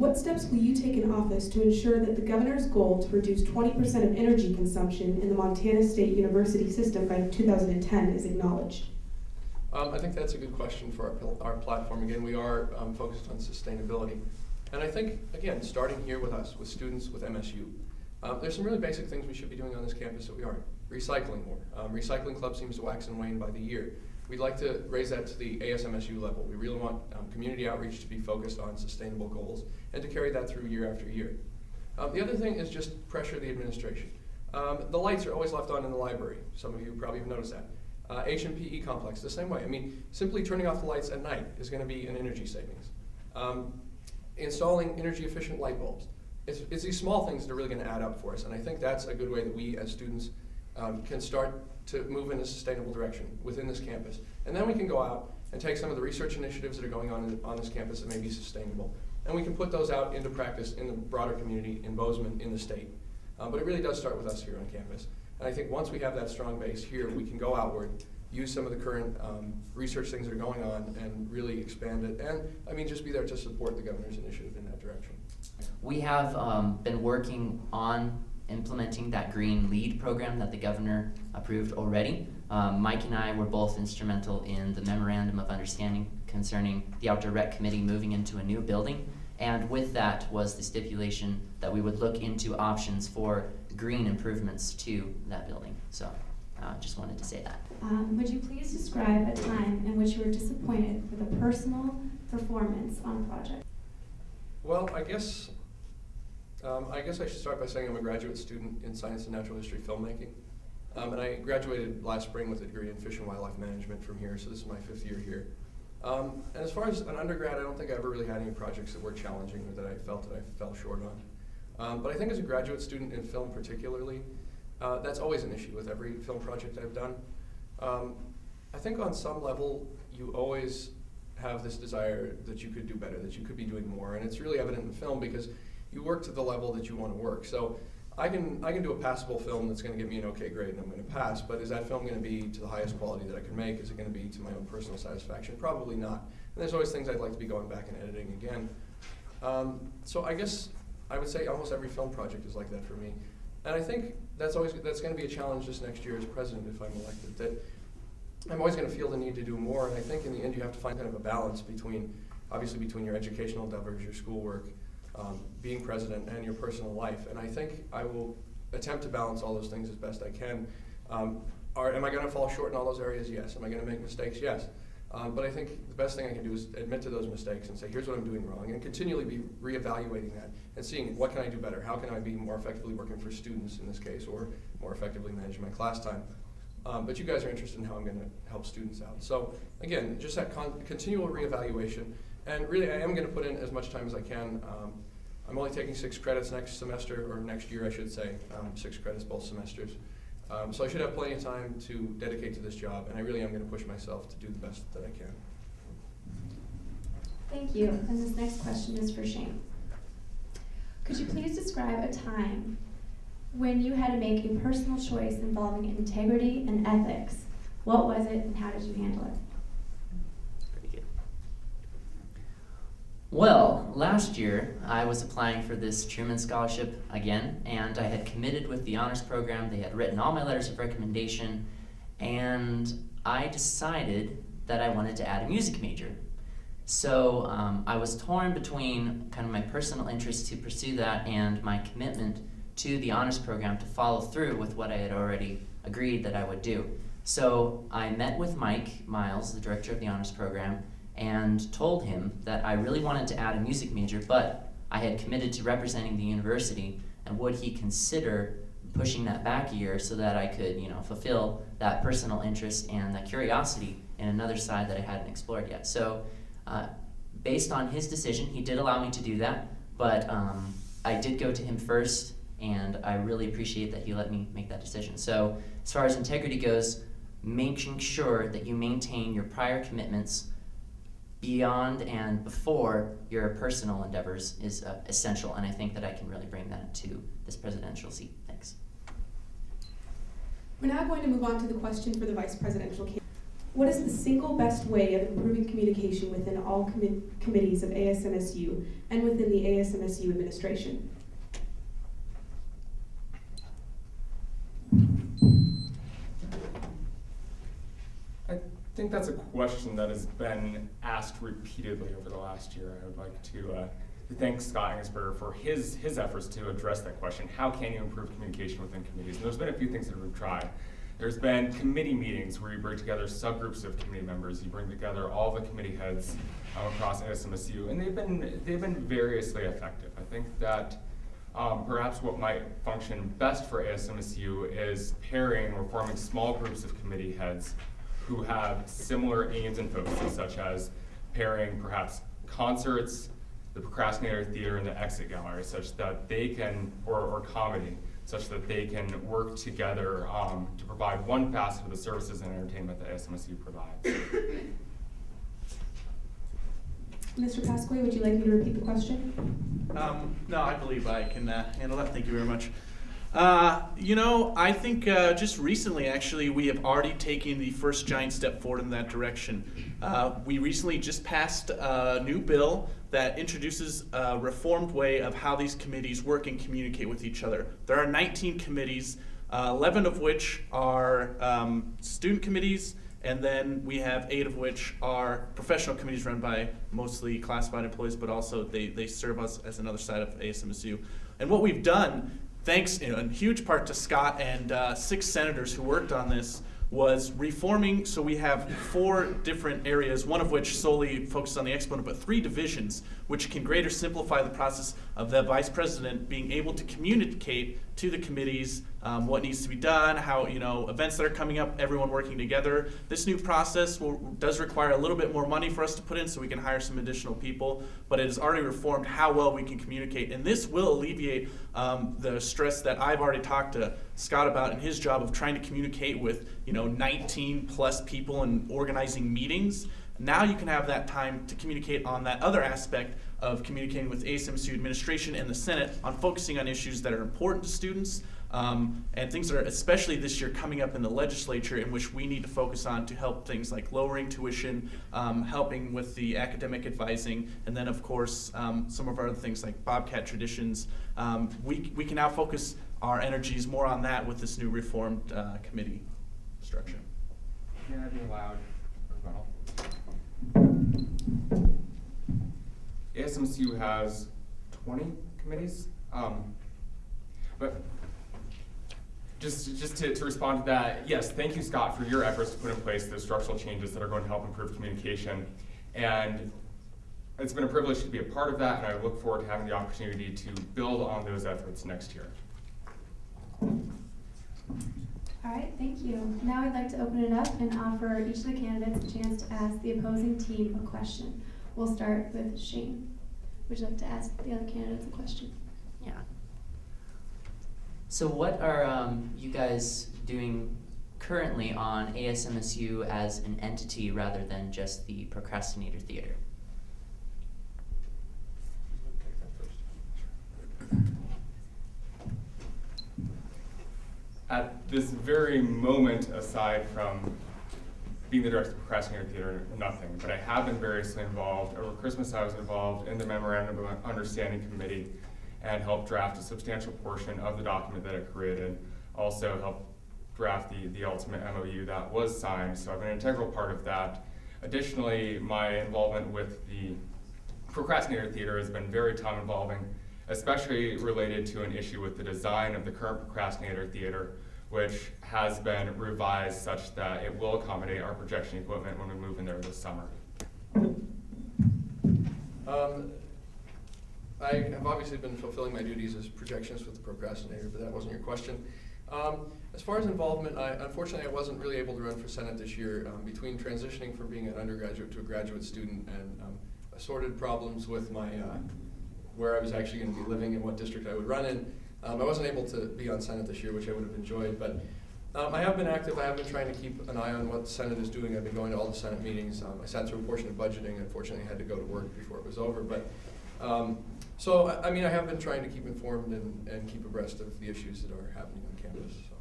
What steps will you take in office to ensure that the governor's goal to reduce 20% of energy consumption in the Montana State University system by 2010 is acknowledged? I think that's a good question for our platform. Again, we are focused on sustainability. And I think, again, starting here with us, with students with MSU, there's some really basic things we should be doing on this campus that we aren't. Recycling more. Recycling club seems to wax and wane by the year. We'd like to raise that to the ASMSU level. We really want community outreach to be focused on sustainable goals and to carry that through year after year. The other thing is just pressure the administration. The lights are always left on in the library. Some of you probably have noticed that. H&PE complex, the same way. I mean, simply turning off the lights at night is going to be an energy savings. Installing energy efficient light bulbs. It's these small things that are really going to add up for us, and I think that's a good way that we as students can start to move in a sustainable direction within this campus. And then we can go out and take some of the research initiatives that are going on this campus that may be sustainable, and we can put those out into practice in the broader community, in Bozeman, in the state. But it really does start with us here on campus. And I think once we have that strong base here, we can go outward, use some of the current research things that are going on, and really expand it. And I mean, just be there to support the governor's initiative in that direction. We have been working on implementing that Green Lead program that the governor approved already. Mike and I were both instrumental in the memorandum of understanding concerning the outdoor rec committee moving into a new building. And with that was the stipulation that we would look into options for green improvements to that building. So just wanted to say that. Would you please describe a time in which you were disappointed with a personal performance on a project? Well, I guess I should start by saying I'm a graduate student in science and natural history filmmaking. And I graduated last spring with a degree in fish and wildlife management from here, so this is my 5th year here. And as far as an undergrad, I don't think I ever really had any projects that were challenging or that I fell short on. But I think as a graduate student in film particularly, that's always an issue with every film project I've done. I think on some level, you always have this desire that you could do better, that you could be doing more, and it's really evident in film because you work to the level that you want to work. So I can do a passable film that's going to get me an okay grade and I'm going to pass, but is that film going to be to the highest quality that I can make? Is it going to be to my own personal satisfaction? Probably not. And there's always things I'd like to be going back and editing again. So I guess I would say almost every film project is like that for me. And I think that's going to be a challenge this next year as president if I'm elected, that I'm always going to feel the need to do more, and I think in the end you have to find kind of a balance between your educational endeavors, your schoolwork, being president, and your personal life. And I think I will attempt to balance all those things as best I can. Am I going to fall short in all those areas? Yes. Am I going to make mistakes? Yes. But I think the best thing I can do is admit to those mistakes and say, here's what I'm doing wrong, and continually be reevaluating that and seeing what can I do better? How can I be more effectively working for students in this case, or more effectively managing my class time? But you guys are interested in how I'm going to help students out. So again, just that continual reevaluation, and really I am going to put in as much time as I can. I'm only taking 6 credits next semester, or next year I should say, 6 credits both semesters. So I should have plenty of time to dedicate to this job, and I really am going to push myself to do the best that I can. Thank you. And this next question is for Shane. Could you please describe a time when you had to make a personal choice involving integrity and ethics? What was it and how did you handle it? Pretty good. Well, last year I was applying for this Truman Scholarship again, and I had committed with the honors program. They had written all my letters of recommendation, and I decided that I wanted to add a music major. So I was torn between kind of my personal interest to pursue that and my commitment to the honors program to follow through with what I had already agreed that I would do. So I met with Mike Miles, the director of the honors program, and told him that I really wanted to add a music major, but I had committed to representing the university, and would he consider pushing that back a year so that I could, fulfill that personal interest and that curiosity in another side that I hadn't explored yet. So based on his decision, he did allow me to do that, but I did go to him first, and I really appreciate that he let me make that decision. So as far as integrity goes, making sure that you maintain your prior commitments beyond and before your personal endeavors is essential, and I think that I can really bring that to this presidential seat. Thanks. We're now going to move on to the question for the vice presidential candidate. What is the single best way of improving communication within all committees of ASMSU and within the ASMSU administration? I think that's a question that has been asked repeatedly over the last year. I would like to thank Scott Engelsberger for his efforts to address that question. How can you improve communication within committees? And there's been a few things that we've tried. There's been committee meetings where you bring together subgroups of committee members. You bring together all the committee heads across ASMSU, and they've been variously effective. I think that perhaps what might function best for ASMSU is pairing or forming small groups of committee heads who have similar aims and focuses, such as pairing perhaps concerts, the Procrastinator Theater, and the Exit Gallery, such that they can, or comedy, such that they can work together to provide one facet of the services and entertainment that ASMSU provides. Mr. Pasque, would you like me to repeat the question? No, I believe I can handle that. Thank you very much. I think just recently, actually, we have already taken the first giant step forward in that direction. We recently just passed a new bill that introduces a reformed way of how these committees work and communicate with each other. There are 19 committees, 11 of which are student committees, and then we have 8 of which are professional committees run by mostly classified employees, but also they serve us as another side of ASMSU. And what we've done, thanks in huge part to Scott and 6 senators who worked on this, was reforming. So we have 4 different areas, one of which solely focuses on the exponent, but 3 divisions, which can greater simplify the process of the vice president being able to communicate to the committees what needs to be done, how, events that are coming up, everyone working together. This new process does require a little bit more money for us to put in so we can hire some additional people, but it has already reformed how well we can communicate. And this will alleviate the stress that I've already talked to Scott about in his job of trying to communicate with 19 plus people and organizing meetings. Now you can have that time to communicate on that other aspect of communicating with ASMSU administration and the Senate on focusing on issues that are important to students and things that are especially this year coming up in the legislature, in which we need to focus on to help things like lowering tuition, helping with the academic advising, and then of course some of our other things like Bobcat traditions. We can now focus our energies more on that with this new reformed committee structure. Can I be allowed ASMSU has 20 committees, but just to respond to that, yes, thank you, Scott, for your efforts to put in place the structural changes that are going to help improve communication. And it's been a privilege to be a part of that, and I look forward to having the opportunity to build on those efforts next year. All right, thank you. Now I'd like to open it up and offer each of the candidates a chance to ask the opposing team a question. We'll start with Shane. Would you like to ask the other candidates a question? Yeah. So what are you guys doing currently on ASMSU as an entity rather than just the Procrastinator Theater? At this very moment, aside from being the director of the Procrastinator Theater, nothing. But I have been variously involved. Over Christmas, I was involved in the Memorandum of Understanding Committee and helped draft a substantial portion of the document that it created. Also helped draft the ultimate MOU that was signed, so I've been an integral part of that. Additionally, my involvement with the Procrastinator Theater has been very time involving, especially related to an issue with the design of the current Procrastinator Theater, which has been revised such that it will accommodate our projection equipment when we move in there this summer. I have obviously been fulfilling my duties as projectionist with the Procrastinator, but that wasn't your question. As far as involvement, unfortunately I wasn't really able to run for Senate this year. Between transitioning from being an undergraduate to a graduate student and assorted problems with my where I was actually going to be living and what district I would run in, I wasn't able to be on Senate this year, which I would have enjoyed, but I have been active. I have been trying to keep an eye on what the Senate is doing. I've been going to all the Senate meetings. I sat through a portion of budgeting. Unfortunately, I had to go to work before it was over, but so I mean, I have been trying to keep informed and keep abreast of the issues that are happening on campus. So.